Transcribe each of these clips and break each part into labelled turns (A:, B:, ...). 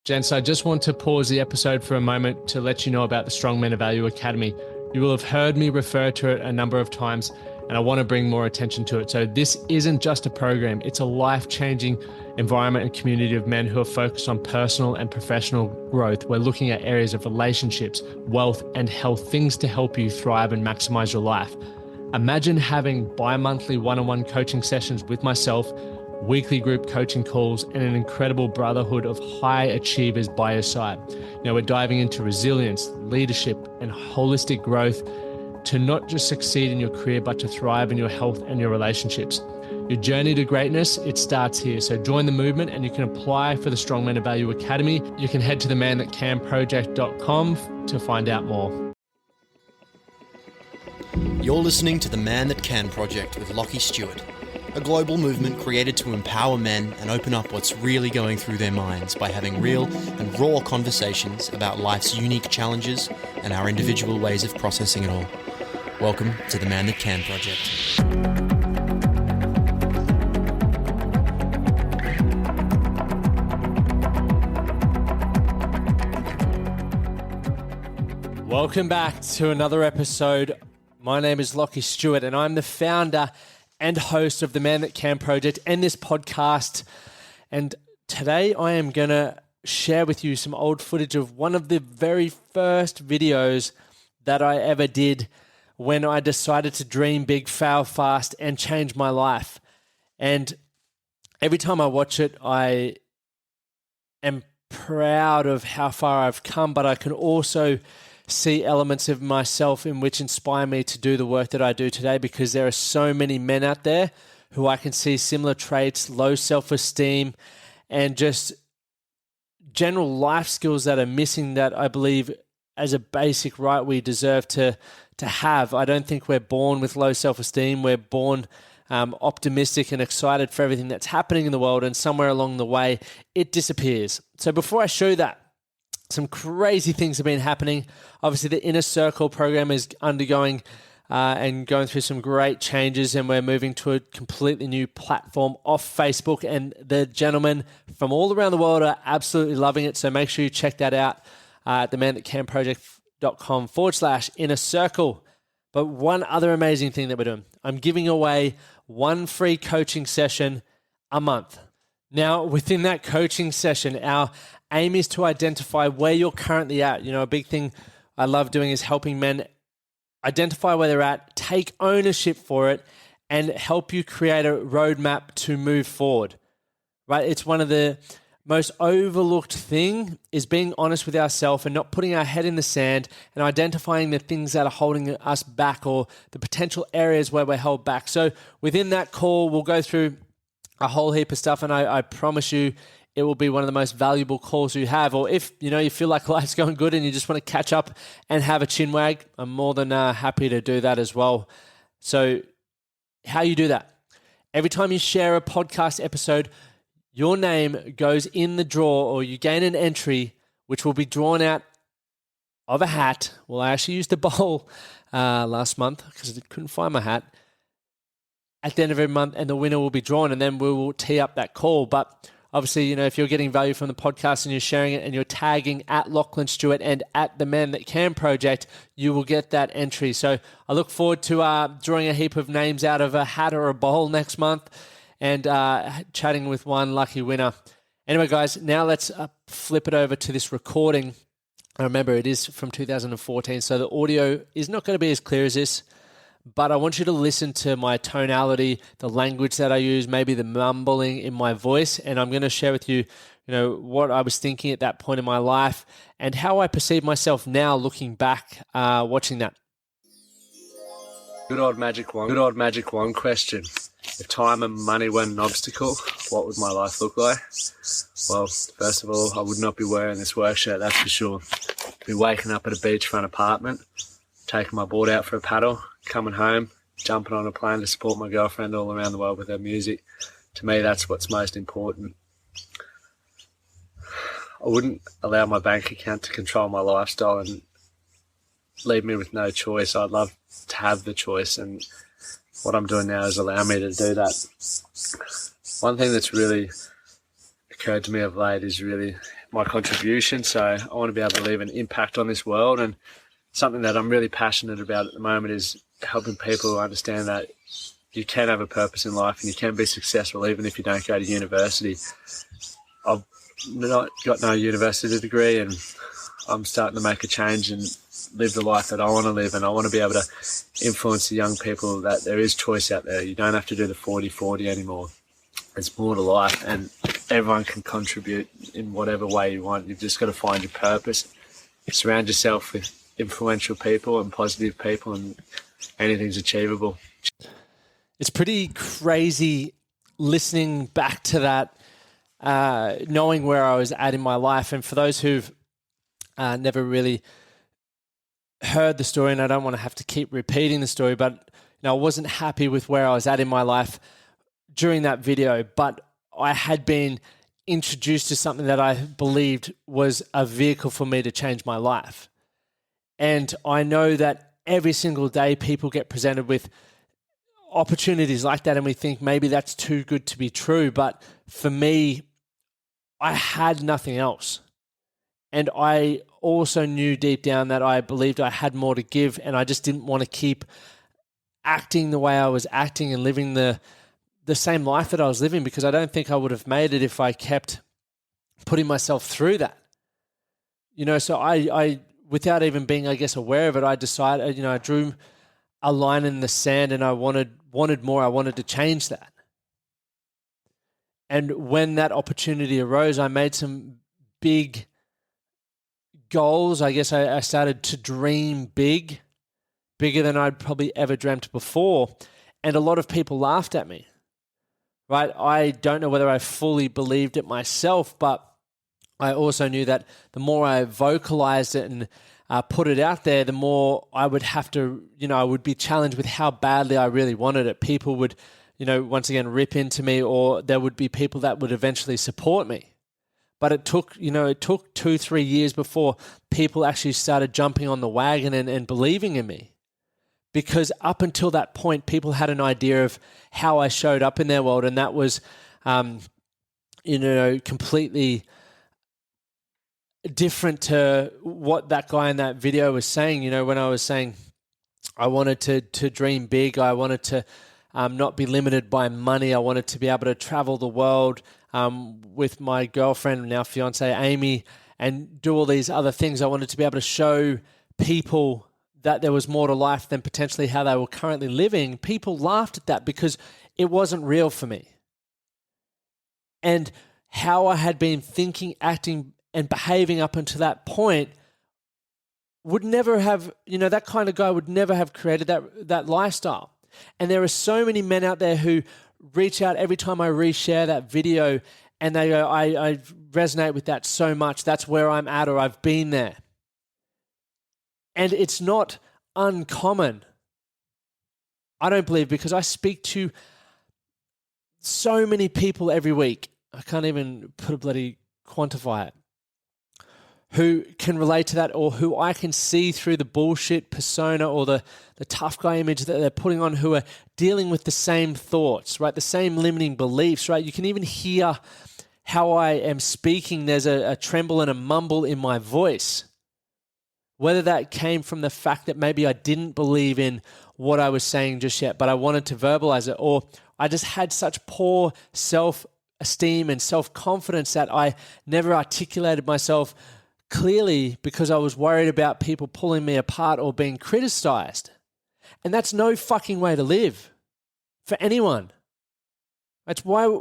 A: Gents, I just want to pause the episode for a moment to let you know about the Strong Men of Value Academy. You will have heard me refer to it a number of times, and I want to bring more attention to it. So this isn't just a program, it's a life-changing environment and community of men who are focused on personal and professional growth. We're looking at areas of relationships, wealth, and health, things to help you thrive and maximize your life. Imagine having bi-monthly one-on-one coaching sessions with myself, weekly group coaching calls, and an incredible brotherhood of high achievers by your side. Now we're diving into resilience, leadership, and holistic growth to not just succeed in your career, but to thrive in your health and your relationships. Your journey to greatness, it starts here. So join the movement and you can apply for the Strong Men of Value Academy. You can head to themanthatcanproject.com to find out more.
B: You're listening to The Man That Can Project with Lachie Stuart, a global movement created to empower men and open up what's really going through their minds by having real and raw conversations about life's unique challenges and our individual ways of processing it all. Welcome to The Man That Can Project.
A: Welcome back to another episode. My name is Lachie Stuart and I'm the founder and host of the Man That Can Project and this podcast. And today I am going to share with you some old footage of one of the very first videos that I ever did when I decided to dream big, fail fast, and change my life. And every time I watch it, I am proud of how far I've come, but I can also see elements of myself in which inspire me to do the work that I do today, because there are so many men out there who I can see similar traits, low self-esteem, and just general life skills that are missing that I believe as a basic right we deserve to have. I don't think we're born with low self-esteem. We're born optimistic and excited for everything that's happening in the world, and somewhere along the way it disappears. So before I show that, some crazy things have been happening. Obviously, the Inner Circle program is undergoing and going through some great changes, and we're moving to a completely new platform off Facebook, and the gentlemen from all around the world are absolutely loving it. So make sure you check that out at themanthatcanproject.com/inner circle. But one other amazing thing that we're doing, I'm giving away one free coaching session a month. Now, within that coaching session, our aim is to identify where you're currently at. You know, a big thing I love doing is helping men identify where they're at, take ownership for it, and help you create a roadmap to move forward, right? It's one of the most overlooked thing is being honest with ourselves and not putting our head in the sand and identifying the things that are holding us back or the potential areas where we're held back. So within that call, we'll go through a whole heap of stuff, and I promise you it will be one of the most valuable calls you have. Or if you feel like life's going good and you just want to catch up and have a chin wag, I'm more than happy to do that as well. So how you do that? Every time you share a podcast episode, your name goes in the draw, or you gain an entry which will be drawn out of a hat. Well, I actually used a bowl last month because I couldn't find my hat. At the end of every month, and the winner will be drawn, and then we will tee up that call. But obviously, if you're getting value from the podcast and you're sharing it and you're tagging at Lachlan Stuart and at the Man That Can Project, you will get that entry. So I look forward to drawing a heap of names out of a hat or a bowl next month and chatting with one lucky winner. Anyway, guys, now let's flip it over to this recording. Remember, it is from 2014, so the audio is not going to be as clear as this. But I want you to listen to my tonality, the language that I use, maybe the mumbling in my voice. And I'm going to share with you, what I was thinking at that point in my life and how I perceive myself now looking back, watching that. Good old magic wand question. If time and money weren't an obstacle, what would my life look like? Well, first of all, I would not be wearing this work shirt, that's for sure. I'd be waking up at a beachfront apartment, taking my board out for a paddle, coming home, jumping on a plane to support my girlfriend all around the world with her music. To me, that's what's most important. I wouldn't allow my bank account to control my lifestyle and leave me with no choice. I'd love to have the choice, and what I'm doing now is allowing me to do that. One thing that's really occurred to me of late is really my contribution. So I want to be able to leave an impact on this world, and something that I'm really passionate about at the moment is helping people understand that you can have a purpose in life and you can be successful even if you don't go to university. I've not got no university degree, and I'm starting to make a change and live the life that I want to live, and I want to be able to influence the young people that there is choice out there. You don't have to do the 40-40 anymore. There's more to life, and everyone can contribute in whatever way you want. You've just got to find your purpose. Surround yourself with influential people and positive people, and anything's achievable.
C: It's pretty crazy listening back to that, knowing where I was at in my life. And for those who've never really heard the story, and I don't want to have to keep repeating the story, but I wasn't happy with where I was at in my life during that video, but I had been introduced to something that I believed was a vehicle for me to change my life. And I know that every single day people get presented with opportunities like that, and we think maybe that's too good to be true. But for me, I had nothing else. And I also knew deep down that I believed I had more to give, and I just didn't want to keep acting the way I was acting and living the same life that I was living, because I don't think I would have made it if I kept putting myself through that. So I without even being, I guess, aware of it, I decided, I drew a line in the sand, and I wanted more. I wanted to change that. And when that opportunity arose, I made some big goals. I guess I started to dream bigger than I'd probably ever dreamt before. And a lot of people laughed at me, right? I don't know whether I fully believed it myself, but I also knew that the more I vocalized it and put it out there, the more I would have to, I would be challenged with how badly I really wanted it. People would, once again, rip into me, or there would be people that would eventually support me. But it took 2-3 years before people actually started jumping on the wagon and believing in me. Because up until that point, people had an idea of how I showed up in their world, and that was, completely different to what that guy in that video was saying. When I was saying I wanted to dream big, I wanted to not be limited by money, I wanted to be able to travel the world with my girlfriend, now fiance Amy, and do all these other things. I wanted to be able to show people that there was more to life than potentially how they were currently living. People laughed at that because it wasn't real for me. And how I had been thinking, acting, and behaving up until that point would never have, that kind of guy would never have created that lifestyle. And there are so many men out there who reach out every time I reshare that video, and they go, I resonate with that so much. That's where I'm at, or I've been there. And it's not uncommon, I don't believe, because I speak to so many people every week. I can't even quantify it, who can relate to that, or who I can see through the bullshit persona or the tough guy image that they're putting on, who are dealing with the same thoughts, right? The same limiting beliefs, right? You can even hear how I am speaking. There's a tremble and a mumble in my voice. Whether that came from the fact that maybe I didn't believe in what I was saying just yet, but I wanted to verbalize it, or I just had such poor self-esteem and self-confidence that I never articulated myself clearly because I was worried about people pulling me apart or being criticized. And that's no fucking way to live for anyone. That's why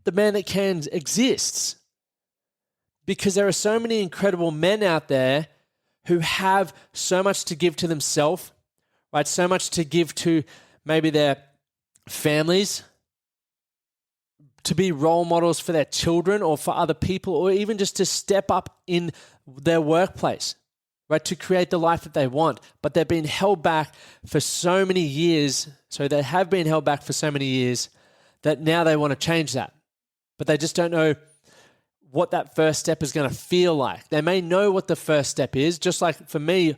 C: the Man That Can exists. Because there are so many incredible men out there who have so much to give to themselves, right? So much to give to maybe their families, to be role models for their children or for other people, or even just to step up in their workplace, right? To create the life that they want. But they've been held back for so many years. So they have been held back for so many years that now they want to change that. But they just don't know what that first step is going to feel like. They may know what the first step is, just like for me,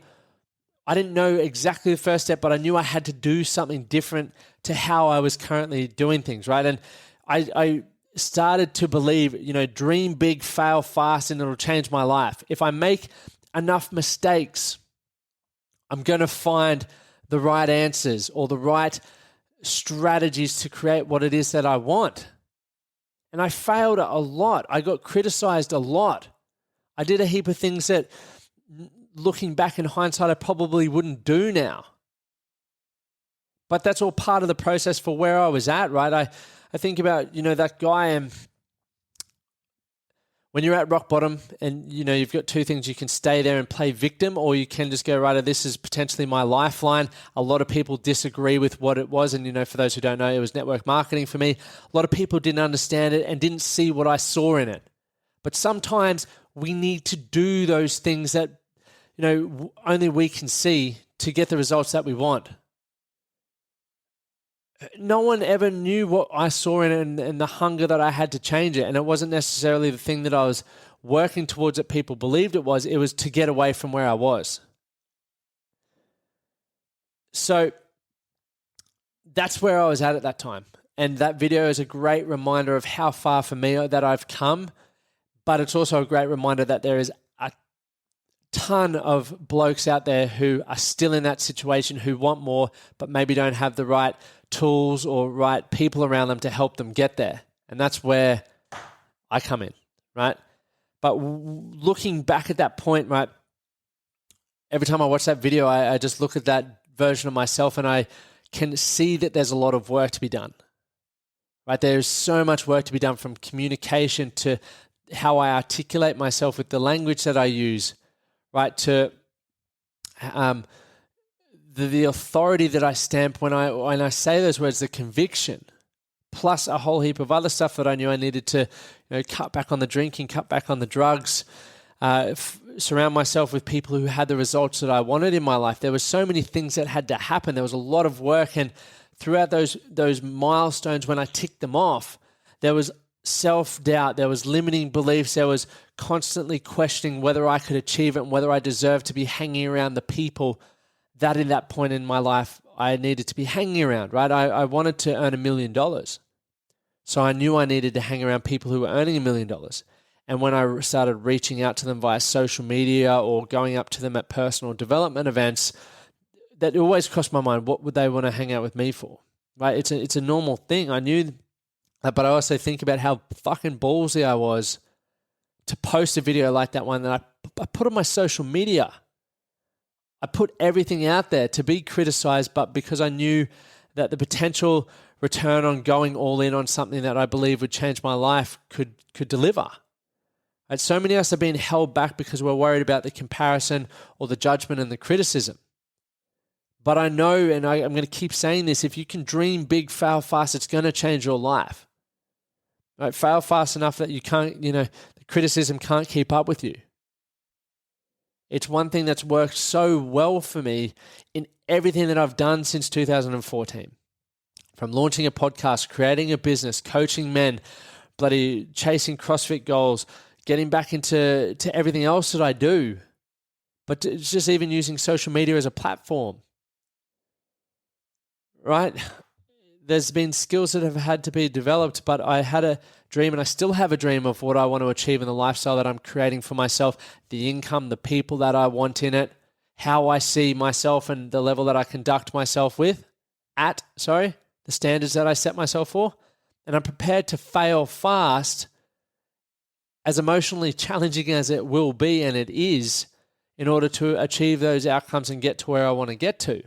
C: I didn't know exactly the first step, but I knew I had to do something different to how I was currently doing things, right? And I
A: started to believe, dream big, fail fast, and it'll change my life. If I make enough mistakes, I'm going to find the right answers or the right strategies to create what it is that I want. And I failed a lot. I got criticized a lot. I did a heap of things that, looking back in hindsight, I probably wouldn't do now. But that's all part of the process for where I was at, right? I think about, that guy, and when you're at rock bottom and, you've got two things. You can stay there and play victim, or you can just go, right, this is potentially my lifeline. A lot of people disagree with what it was. And, for those who don't know, it was network marketing for me. A lot of people didn't understand it and didn't see what I saw in it. But sometimes we need to do those things that, only we can see to get the results that we want. No one ever knew what I saw in it and the hunger that I had to change it. And it wasn't necessarily the thing that I was working towards that people believed it was. It was to get away from where I was. So that's where I was at that time. And that video is a great reminder of how far for me that I've come. But it's also a great reminder that there is a ton of blokes out there who are still in that situation, who want more, but maybe don't have the right tools or right people around them to help them get there. And that's where I come in, right? But looking back at that point, right, every time I watch that video, I just look at that version of myself and I can see that there's a lot of work to be done, right? There's so much work to be done, from communication to how I articulate myself with the language that I use, right, to the authority that I stamp when I say those words, the conviction, plus a whole heap of other stuff that I knew I needed to cut back on the drinking, cut back on the drugs, surround myself with people who had the results that I wanted in my life. There were so many things that had to happen. There was a lot of work, and throughout those milestones, when I ticked them off, there was self-doubt, there was limiting beliefs, there was constantly questioning whether I could achieve it and whether I deserved to be hanging around the people that in that point in my life I needed to be hanging around, right? I wanted to earn $1 million. So I knew I needed to hang around people who were earning $1 million. And when I started reaching out to them via social media or going up to them at personal development events, that always crossed my mind, what would they want to hang out with me for, right? It's a normal thing. I knew that, but I also think about how fucking ballsy I was to post a video like that one that I put on my social media. I put everything out there to be criticized, but because I knew that the potential return on going all in on something that I believe would change my life could deliver. And so many of us are being held back because we're worried about the comparison or the judgment and the criticism. But I know, and I'm going to keep saying this, if you can dream big, fail fast, it's going to change your life. Right? Fail fast enough that you can't, the criticism can't keep up with you. It's one thing that's worked so well for me in everything that I've done since 2014. From launching a podcast, creating a business, coaching men, bloody chasing CrossFit goals, getting back into everything else that I do. But it's just even using social media as a platform. Right? There's been skills that have had to be developed, but I had a dream, and I still have a dream of what I want to achieve in the lifestyle that I'm creating for myself, the income, the people that I want in it, how I see myself and the level that I conduct myself the standards that I set myself for. And I'm prepared to fail fast, as emotionally challenging as it will be, and it is, in order to achieve those outcomes and get to where I want to get to.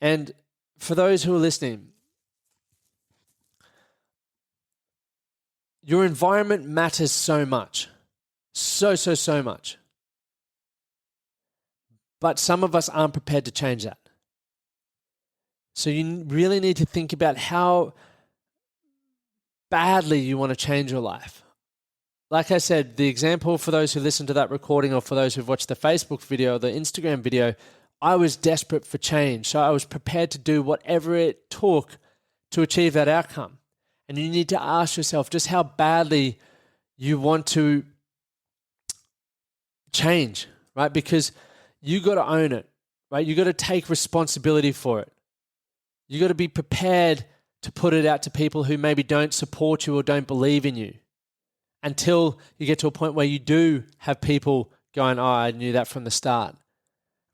A: And for those who are listening, your environment matters so much. So much. But some of us aren't prepared to change that. So you really need to think about how badly you want to change your life. Like I said, the example for those who listen to that recording, or for those who've watched the Facebook video or the Instagram video, I was desperate for change. So I was prepared to do whatever it took to achieve that outcome. And you need to ask yourself just how badly you want to change, right? Because you got to own it, right? You got to take responsibility for it. You got to be prepared
C: to put it out to people who maybe don't support you or don't believe in you, until you get to a point where you do have people going, oh, I knew that from the start.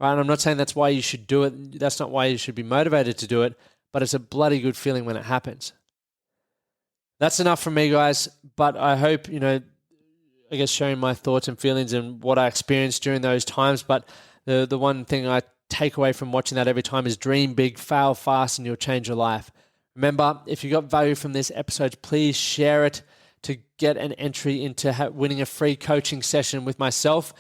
C: Right? And I'm not saying that's why you should do it. That's not why you should be motivated to do it, but it's a bloody good feeling when it happens. That's enough from me, guys. But I hope, I guess sharing my thoughts and feelings and what I experienced during those times. But the one thing I take away from watching that every time is dream big, fail fast, and you'll change your life. Remember, if you got value from this episode, please share it to get an entry into winning a free coaching session with myself.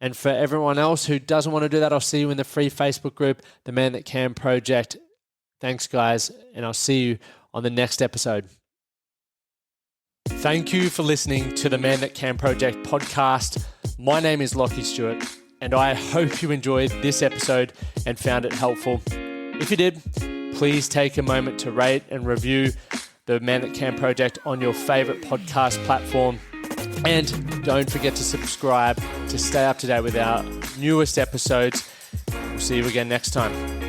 C: And for everyone else who doesn't want to do that, I'll see you in the free Facebook group, The Man That Can Project. Thanks, guys, and I'll see you on the next episode. Thank you for listening to the Man That Can Project podcast. My name is Lachie Stuart, and I hope you enjoyed this episode and found it helpful. If you did, please take a moment to rate and review the Man That Can Project on your favorite podcast platform. And don't forget to subscribe to stay up to date with our newest episodes. We'll see you again next time.